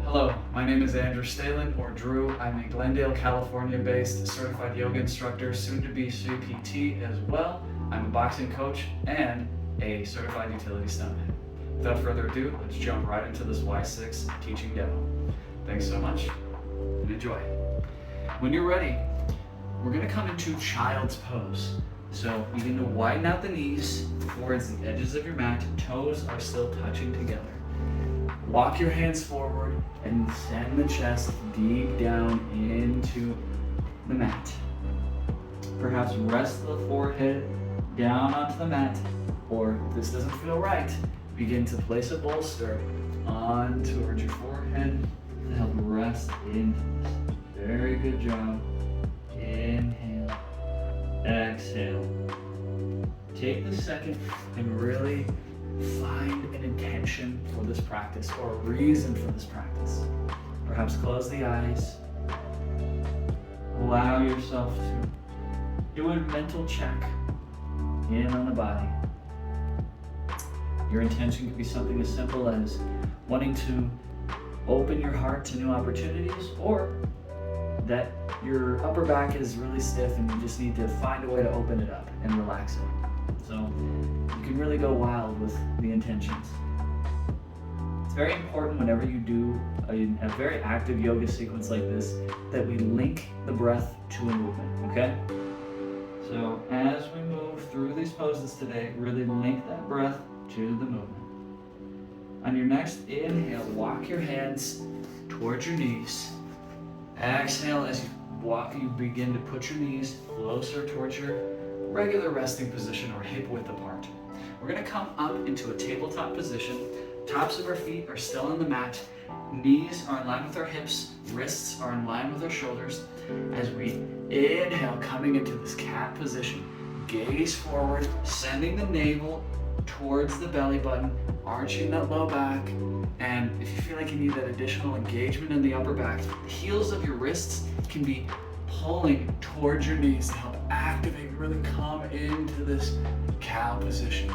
Hello, my name is Andrew Stahelin, or Drew. I'm a Glendale, California-based certified yoga instructor, soon to be CPT as well. I'm a boxing coach and a certified utility stuntman. Without further ado, let's jump right into this Y6 teaching demo. Thanks so much and enjoy. When you're ready, we're gonna come into child's pose. So you begin to widen out the knees towards the edges of your mat. Toes are still touching together. Walk your hands forward and send the chest deep down into the mat. Perhaps rest the forehead down onto the mat, or if this doesn't feel right, begin to place a bolster on towards your forehead to help rest into this. Very good job. Inhale, exhale. Take the second and really find an intention for this practice or a reason for this practice. Perhaps close the eyes. Allow yourself to do a mental check in on the body. Your intention could be something as simple as wanting to open your heart to new opportunities, or that your upper back is really stiff and you just need to find a way to open it up and relax it. So you can really go wild with the intentions. It's very important whenever you do a very active yoga sequence like this that we link the breath to a movement, okay? So as we move through these poses today, really link that breath to the movement. On your next inhale, walk your hands towards your knees. Exhale, as you walk, you begin to put your knees closer towards your regular resting position or hip width apart. We're gonna come up into a tabletop position. Tops of our feet are still on the mat. Knees are in line with our hips. Wrists are in line with our shoulders. As we inhale, coming into this cat position, gaze forward, sending the navel towards the belly button, arching that low back. And if you feel like you need that additional engagement in the upper back, the heels of your wrists can be pulling towards your knees to help activate, really come into this cow position.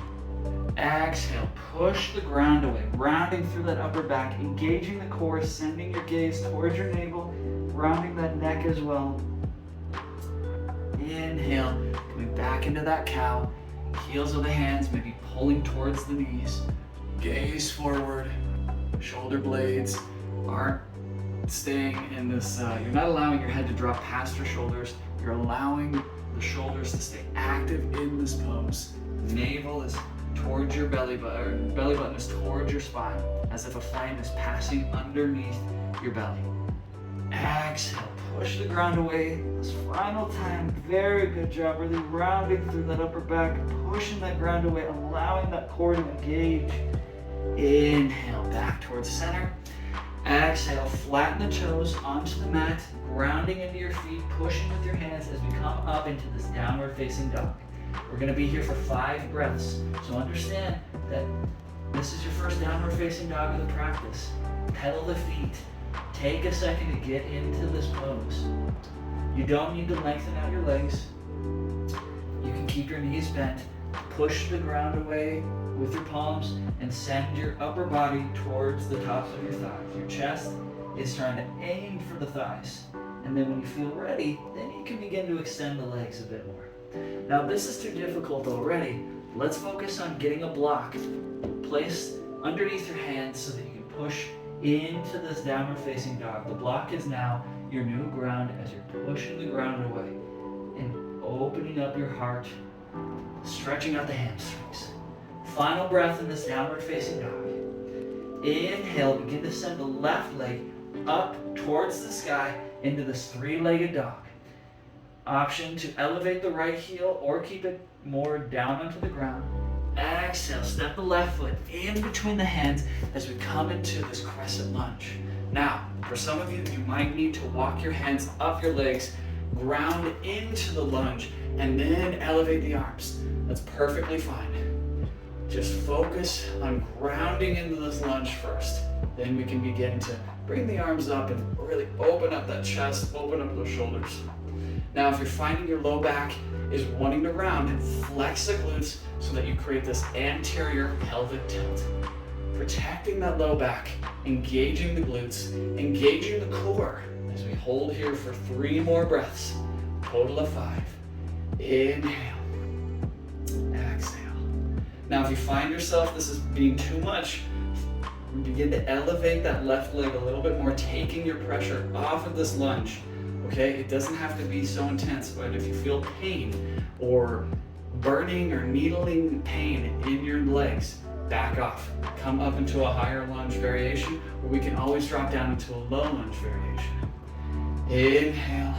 Exhale, push the ground away, rounding through that upper back, engaging the core, sending your gaze towards your navel, rounding that neck as well. Inhale, coming back into that cow, heels of the hands maybe pulling towards the knees, gaze forward, shoulder blades aren't staying in this, you're not allowing your head to drop past your shoulders, you're allowing the shoulders to stay active in this pose. Navel is towards your belly button is towards your spine, as if a flame is passing underneath your belly. Exhale, push the ground away. This final time, very good job, really rounding through that upper back, pushing that ground away, allowing that core to engage. Inhale, back towards center. Exhale, flatten the toes onto the mat, grounding into your feet, pushing with your hands as we come up into this downward facing dog. We're gonna be here for 5 breaths. So understand that this is your first downward facing dog of the practice. Pedal the feet. Take a second to get into this pose. You don't need to lengthen out your legs. You can keep your knees bent. Push the ground away with your palms and send your upper body towards the tops of your thighs. Your chest is trying to aim for the thighs. And then when you feel ready, then you can begin to extend the legs a bit more. Now, if this is too difficult already, let's focus on getting a block placed underneath your hands so that you can push into this downward facing dog. The block is now your new ground as you're pushing the ground away and opening up your heart, stretching out the hamstrings. Final breath in this downward facing dog. Inhale, begin to send the left leg up towards the sky into this 3-legged dog. Option to elevate the right heel or keep it more down onto the ground. Exhale, step the left foot in between the hands as we come into this crescent lunge. Now, for some of you, you might need to walk your hands up your legs, ground into the lunge, and then elevate the arms. That's perfectly fine. Just focus on grounding into this lunge first. Then we can begin to bring the arms up and really open up that chest, open up those shoulders. Now, if you're finding your low back is wanting to round, flex the glutes so that you create this anterior pelvic tilt. protecting that low back, engaging the glutes, engaging the core as we hold here for 3 more breaths, total of 5. Inhale, exhale. Now if you find yourself this is being too much, begin to elevate that left leg a little bit more, taking your pressure off of this lunge. Okay, it doesn't have to be so intense, but if you feel pain or burning or needling pain in your legs, back off. Come up into a higher lunge variation, or we can always drop down into a low lunge variation. Inhale,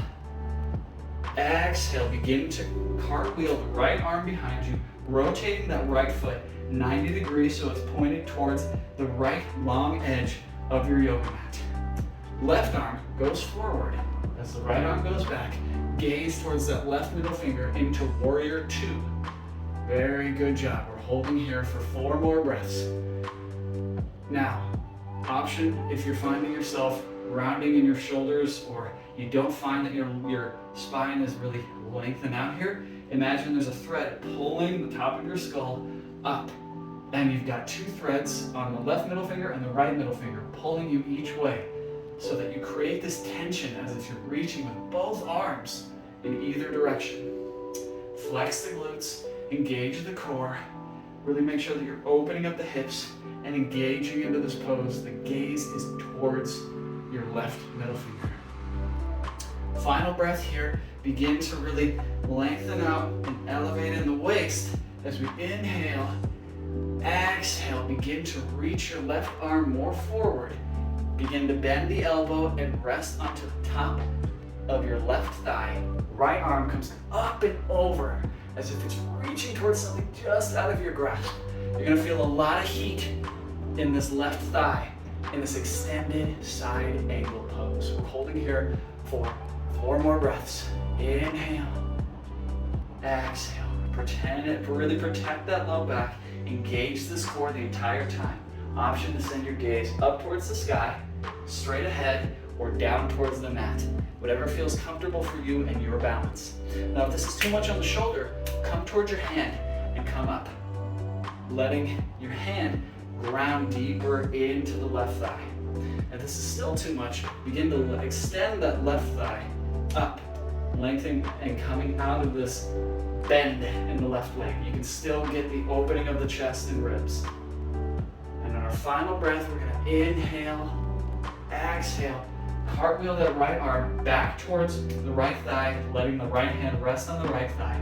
exhale, begin to cartwheel the right arm behind you, rotating that right foot 90 degrees so it's pointed towards the right long edge of your yoga mat. Left arm goes forward as the right arm goes back. Gaze towards that left middle finger into warrior 2. Very good job. We're holding here for 4 more breaths. Now, option if you're finding yourself rounding in your shoulders or you don't find that your spine is really lengthened out here, imagine there's a thread pulling the top of your skull up. And you've got 2 threads on the left middle finger and the right middle finger pulling you each way so that you create this tension as if you're reaching with both arms in either direction. Flex the glutes, engage the core, really make sure that you're opening up the hips and engaging into this pose. The gaze is towards your left middle finger. Final breath here. Begin to really lengthen out and elevate in the waist as we inhale, exhale. Begin to reach your left arm more forward. Begin to bend the elbow and rest onto the top of your left thigh. Right arm comes up and over as if it's reaching towards something just out of your grasp. You're gonna feel a lot of heat in this left thigh in this extended side angle pose. We're holding here for 4 more breaths. Inhale, exhale. Really protect that low back. Engage this core the entire time. Option to send your gaze up towards the sky, straight ahead, or down towards the mat. Whatever feels comfortable for you and your balance. Now if this is too much on the shoulder, come towards your hand and come up. Letting your hand ground deeper into the left thigh. If this is still too much, begin to extend that left thigh up, lengthening and coming out of this bend in the left leg. You can still get the opening of the chest and ribs. And on our final breath, we're gonna inhale, exhale, cartwheel that right arm back towards the right thigh, letting the right hand rest on the right thigh,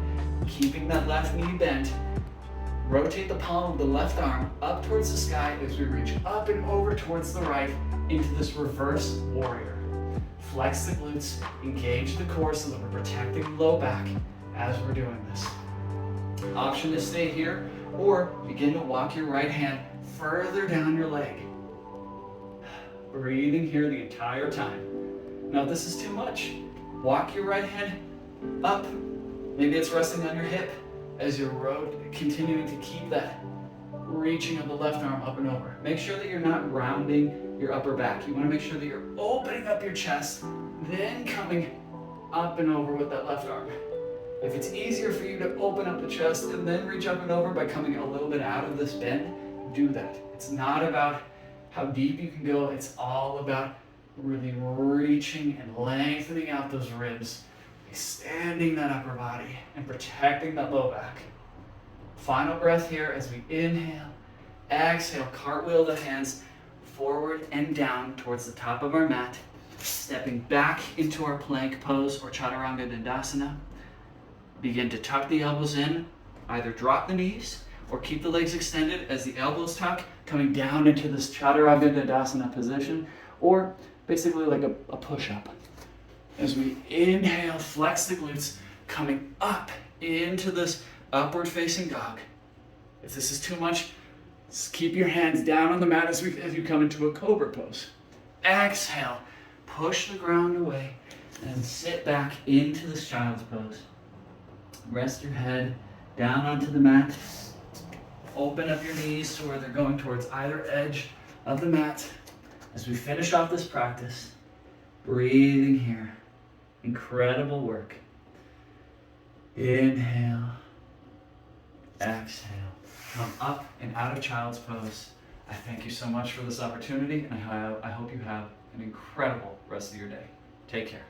keeping that left knee bent. Rotate the palm of the left arm up towards the sky as we reach up and over towards the right into this reverse warrior. Flex the glutes, engage the core so that we're protecting low back as we're doing this. Option to stay here or begin to walk your right hand further down your leg. Breathing here the entire time. Now if this is too much, walk your right hand up. Maybe it's resting on your hip as you're continuing to keep that reaching of the left arm up and over. Make sure that you're not rounding your upper back. You want to make sure that you're opening up your chest, then coming up and over with that left arm. If it's easier for you to open up the chest and then reach up and over by coming a little bit out of this bend, do that. It's not about how deep you can go, it's all about really reaching and lengthening out those ribs, extending that upper body and protecting that low back. Final breath here as we inhale, exhale, cartwheel the hands forward and down towards the top of our mat, stepping back into our plank pose or chaturanga dandasana. Begin to tuck the elbows in, either drop the knees or keep the legs extended as the elbows tuck, coming down into this chaturanga dandasana position, or basically like a push-up. As we inhale, flex the glutes, coming up into this upward facing dog. If this is too much, just keep your hands down on the mat as you come into a cobra pose. Exhale, push the ground away and sit back into this child's pose. Rest your head down onto the mat. Open up your knees to where they're going towards either edge of the mat. As we finish off this practice, breathing here. Incredible work. Inhale, exhale. Come up and out of child's pose I thank you so much for this opportunity, and I hope you have an incredible rest of your day. Take care.